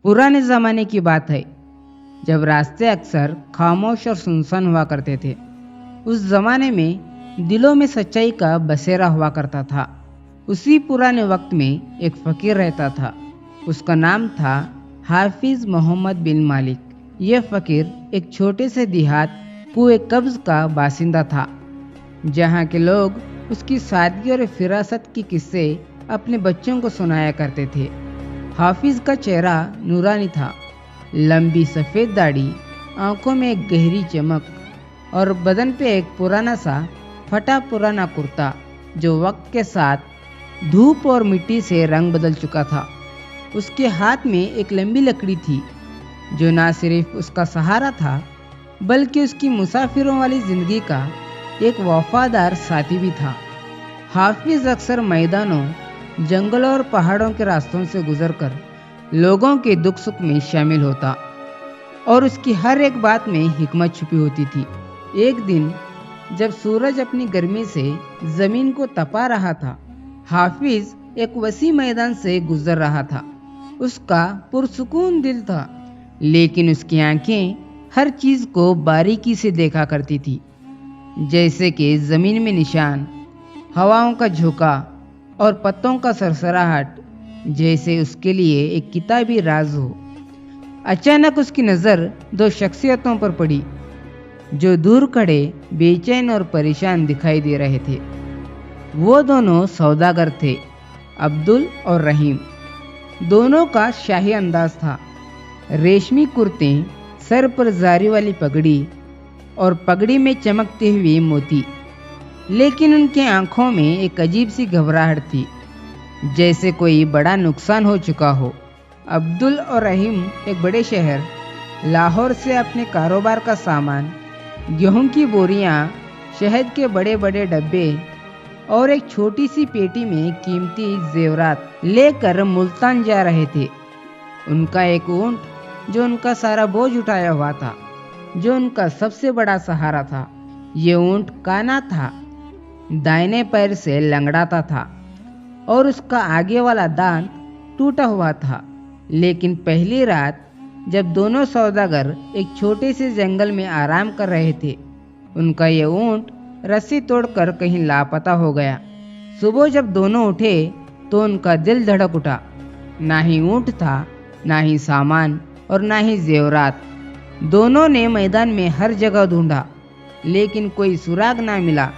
पुराने ज़माने की बात है, जब रास्ते अक्सर खामोश और सुनसान हुआ करते थे। उस ज़माने में दिलों में सच्चाई का बसेरा हुआ करता था। उसी पुराने वक्त में एक फ़कीर रहता था। उसका नाम था हाफिज़ मोहम्मद बिन मालिक। यह फ़कीर एक छोटे से देहात कुए कब्ज़ का बासिंदा था, जहाँ के लोग उसकी सादगी और फिरासत की किस्से अपने बच्चों को सुनाया करते थे। हाफिज़ का चेहरा नूरानी था, लंबी सफ़ेद दाढ़ी, आंखों में एक गहरी चमक और बदन पे एक पुराना सा फटा पुराना कुर्ता जो वक्त के साथ धूप और मिट्टी से रंग बदल चुका था। उसके हाथ में एक लंबी लकड़ी थी जो ना सिर्फ उसका सहारा था बल्कि उसकी मुसाफिरों वाली ज़िंदगी का एक वफादार साथी भी था। हाफिज़ अक्सर मैदानों, जंगलों और पहाड़ों के रास्तों से गुजरकर लोगों के दुख सुख में शामिल होता और उसकी हर एक बात में हिकमत छुपी होती थी। एक दिन जब सूरज अपनी गर्मी से जमीन को तपा रहा था, हाफिज़ एक वसी मैदान से गुजर रहा था। उसका पुरसुकून दिल था, लेकिन उसकी आंखें हर चीज को बारीकी से देखा करती थी, जैसे कि जमीन में निशान, हवाओं का झोंका और पत्तों का सरसराहट, जैसे उसके लिए एक किताबी राज हो। अचानक उसकी नज़र दो शख्सियतों पर पड़ी जो दूर खड़े बेचैन और परेशान दिखाई दे रहे थे। वो दोनों सौदागर थे, अब्दुल और रहीम। दोनों का शाही अंदाज था, रेशमी कुर्ते, सर पर जारी वाली पगड़ी और पगड़ी में चमकते हुए मोती। लेकिन उनकी आंखों में एक अजीब सी घबराहट थी, जैसे कोई बड़ा नुकसान हो चुका हो। अब्दुल और रहीम एक बड़े शहर लाहौर से अपने कारोबार का सामान, गेहूं की बोरियां, शहद के बड़े बड़े डब्बे और एक छोटी सी पेटी में कीमती जेवरात लेकर मुल्तान जा रहे थे। उनका एक ऊंट जो उनका सारा बोझ उठाया हुआ था, जो उनका सबसे बड़ा सहारा था। ये ऊंट काना था, दाहिने पैर से लंगड़ाता था और उसका आगे वाला दांत टूटा हुआ था। लेकिन पहली रात जब दोनों सौदागर एक छोटे से जंगल में आराम कर रहे थे, उनका ये ऊंट रस्सी तोड़कर कहीं लापता हो गया। सुबह जब दोनों उठे तो उनका दिल धड़क उठा। ना ही ऊंट था, ना ही सामान और ना ही जेवरात। दोनों ने मैदान में हर जगह ढूंढा, लेकिन कोई सुराग ना मिला।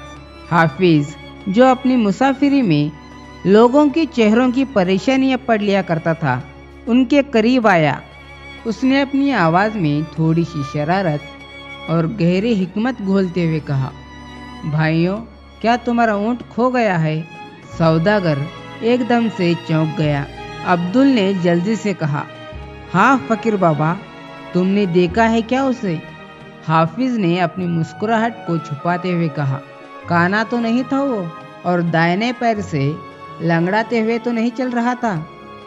हाफिज़, जो अपनी मुसाफिरी में लोगों के चेहरों की परेशानियां पढ़ लिया करता था, उनके करीब आया। उसने अपनी आवाज़ में थोड़ी सी शरारत और गहरी हिकमत घोलते हुए कहा, भाइयों, क्या तुम्हारा ऊंट खो गया है? सौदागर एकदम से चौंक गया। अब्दुल ने जल्दी से कहा, हाँ फकीर बाबा, तुमने देखा है क्या उसे? हाफिज़ ने अपनी मुस्कुराहट को छुपाते हुए कहा, काना तो नहीं था वो, और दाहिने पैर से लंगड़ाते हुए तो नहीं चल रहा था।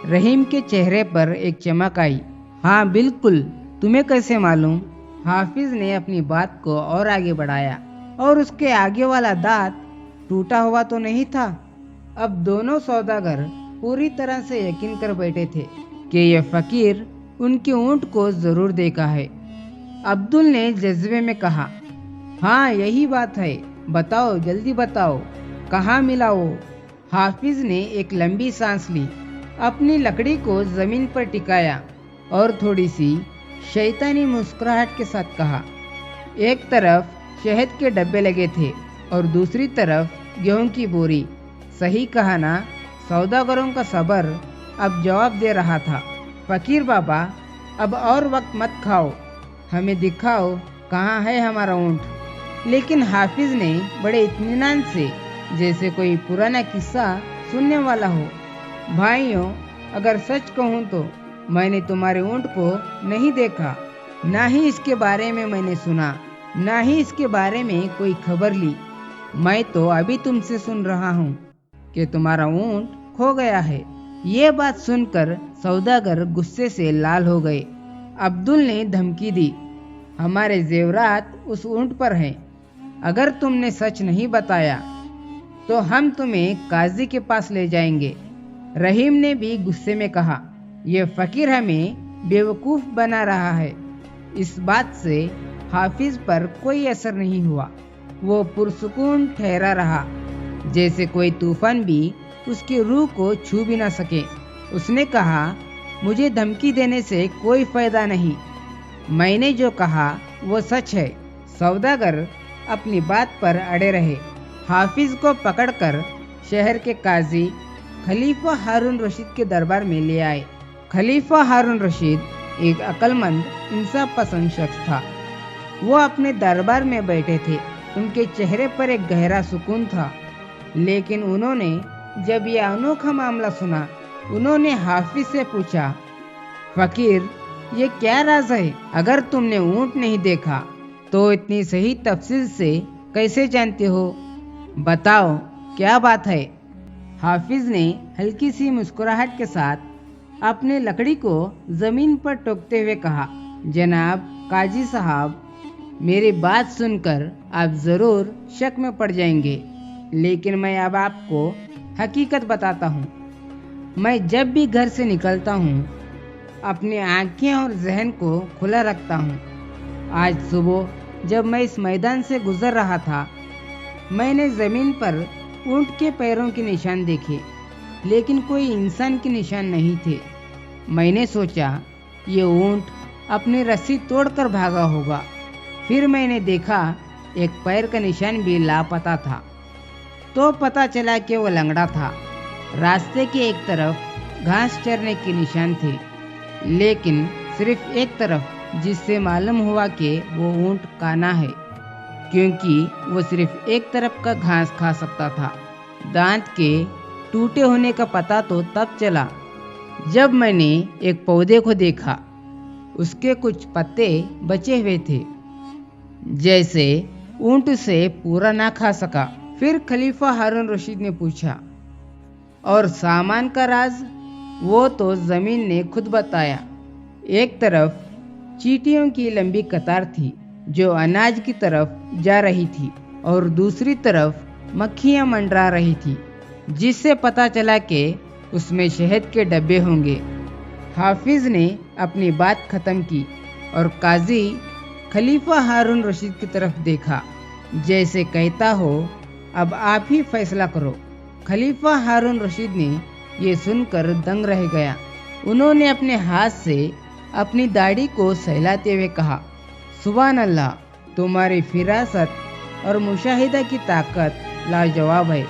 रहीम के चेहरे पर एक चमक आई। हाँ बिल्कुल, तुम्हें कैसे मालूम? हाफिज़ ने अपनी बात को और आगे बढ़ाया, और उसके आगे वाला दांत टूटा हुआ तो नहीं था। अब दोनों सौदागर पूरी तरह से यकीन कर बैठे थे कि यह फकीर उनके ऊंट को जरूर देखा है। अब्दुल ने जज्बे में कहा, हाँ यही बात है, बताओ जल्दी बताओ, कहाँ मिला वो? हाफिज़ ने एक लंबी सांस ली, अपनी लकड़ी को जमीन पर टिकाया और थोड़ी सी शैतानी मुस्कुराहट के साथ कहा, एक तरफ शहद के डब्बे लगे थे और दूसरी तरफ गेहूं की बोरी। सही कहा ना? सौदागरों का सब्र अब जवाब दे रहा था। फकीर बाबा, अब और वक्त मत खाओ, हमें दिखाओ कहाँ है हमारा ऊंट। लेकिन हाफिज़ ने बड़े इत्मीनान से, जैसे कोई पुराना किस्सा सुनने वाला हो, भाइयों, अगर सच कहूँ तो मैंने तुम्हारे ऊंट को नहीं देखा, ना ही इसके बारे में मैंने सुना, ना ही इसके बारे में कोई खबर ली। मैं तो अभी तुमसे सुन रहा हूँ कि तुम्हारा ऊंट खो गया है। ये बात सुनकर सौदागर गुस्से से लाल हो गए। अब्दुल ने धमकी दी, हमारे जेवरात उस ऊंट पर हैं। अगर तुमने सच नहीं बताया तो हम तुम्हें काजी के पास ले जाएंगे। रहीम ने भी गुस्से में कहा, यह फकीर हमें बेवकूफ़ बना रहा है। इस बात से हाफिज पर कोई असर नहीं हुआ। वो पुरसुकून ठहरा रहा, जैसे कोई तूफान भी उसकी रूह को छू भी न सके। उसने कहा, मुझे धमकी देने से कोई फायदा नहीं। मैंने जो कहा वो सच है। सौदागर अपनी बात पर अड़े रहे। हाफिज को पकड़कर शहर के काजी खलीफा हारून रशीद के दरबार में ले आए। खलीफा हारून रशीद एक अक्लमंद, इंसाफ पसंद शख्स था। वो अपने दरबार में बैठे थे। उनके चेहरे पर एक गहरा सुकून था। लेकिन उन्होंने जब यह अनोखा मामला सुना, उन्होंने हाफिज से पूछा, फकीर, ये क्या राज है? अगर तुमने ऊंट नहीं देखा तो इतनी सही तफसील से कैसे जानते हो? बताओ, क्या बात है? हाफिज ने हल्की सी मुस्कुराहट के साथ अपने लकड़ी को जमीन पर टोकते हुए कहा, जनाब काजी साहब, मेरी बात सुनकर आप जरूर शक में पड़ जाएंगे, लेकिन मैं अब आपको हकीकत बताता हूँ। मैं जब भी घर से निकलता हूँ, अपनी आंखें और जहन को खुला रखता हूँ। आज सुबह जब मैं इस मैदान से गुजर रहा था, मैंने जमीन पर ऊंट के पैरों के निशान देखे, लेकिन कोई इंसान के निशान नहीं थे। मैंने सोचा ये ऊंट अपनी रस्सी तोड़कर भागा होगा। फिर मैंने देखा एक पैर का निशान भी लापता था। तो पता चला कि वो लंगड़ा था। रास्ते के एक तरफ घास चरने के निशान थे, लेकिन सिर्फ एक तरफ, जिससे मालूम हुआ कि वो ऊंट काना है, क्योंकि वो सिर्फ एक तरफ का घास खा सकता था। दांत के टूटे होने का पता तो तब चला जब मैंने एक पौधे को देखा। उसके कुछ पत्ते बचे हुए थे, जैसे ऊंट से पूरा ना खा सका। फिर खलीफा हारून रशीद ने पूछा, और सामान का राज? वो तो जमीन ने खुद बताया। एक तरफ चींटियों की लंबी कतार थी जो अनाज की तरफ जा रही थी, और दूसरी तरफ मक्खियां मंडरा रही थी, जिससे पता चला कि उसमें शहद के डब्बे होंगे। हाफिज ने अपनी बात खत्म की और काजी खलीफा हारून रशीद की तरफ देखा, जैसे कहता हो, अब आप ही फैसला करो। खलीफा हारून रशीद ने ये सुनकर दंग रह गया। उन्होंने अपने हाथ से अपनी दाढ़ी को सहलाते हुए कहा, सुभान अल्लाह, तुम्हारी फिरासत और मुशाहिदा की ताकत लाजवाब है।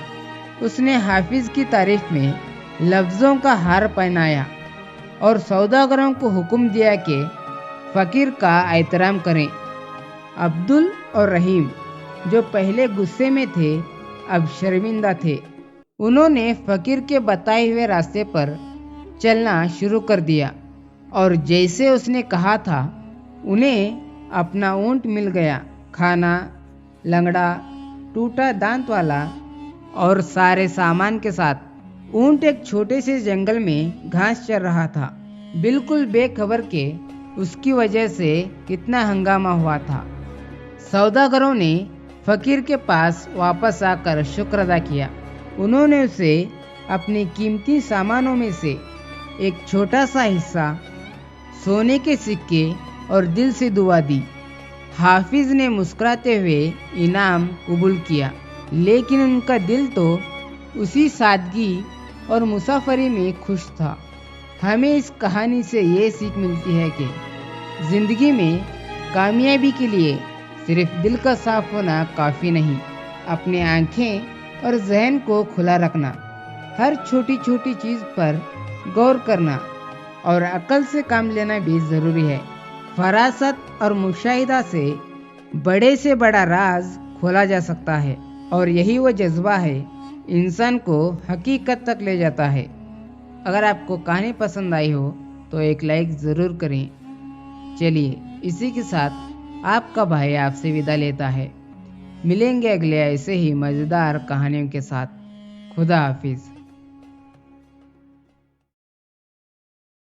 उसने हाफिज की तारीफ में लफ्ज़ों का हार पहनाया और सौदागरों को हुक्म दिया कि फ़कीर का एहतराम करें। अब्दुल और रहीम, जो पहले गुस्से में थे, अब शर्मिंदा थे। उन्होंने फ़कीर के बताए हुए रास्ते पर चलना शुरू कर दिया, और जैसे उसने कहा था, उन्हें अपना ऊंट मिल गया। खाना, लंगड़ा, टूटा दांत वाला और सारे सामान के साथ ऊंट एक छोटे से जंगल में घास चर रहा था, बिल्कुल बेखबर के उसकी वजह से कितना हंगामा हुआ था। सौदागरों ने फ़कीर के पास वापस आकर शुक्र अदा किया। उन्होंने उसे अपनी कीमती सामानों में से एक छोटा सा हिस्सा, सोने के सिक्के और दिल से दुआ दी। हाफिज ने मुस्कुराते हुए इनाम कबूल किया, लेकिन उनका दिल तो उसी सादगी और मुसाफरी में खुश था। हमें इस कहानी से ये सीख मिलती है कि जिंदगी में कामयाबी के लिए सिर्फ दिल का साफ होना काफ़ी नहीं, अपने आंखें और जहन को खुला रखना, हर छोटी छोटी चीज़ पर गौर करना और अक्ल से काम लेना भी ज़रूरी है। फरासत और मुशाहिदा से बड़ा राज खोला जा सकता है, और यही वो जज्बा है इंसान को हकीकत तक ले जाता है। अगर आपको कहानी पसंद आई हो तो एक लाइक ज़रूर करें। चलिए, इसी के साथ आपका भाई आपसे विदा लेता है। मिलेंगे अगले ऐसे ही मज़ेदार कहानियों के साथ। खुदा हाफिज़।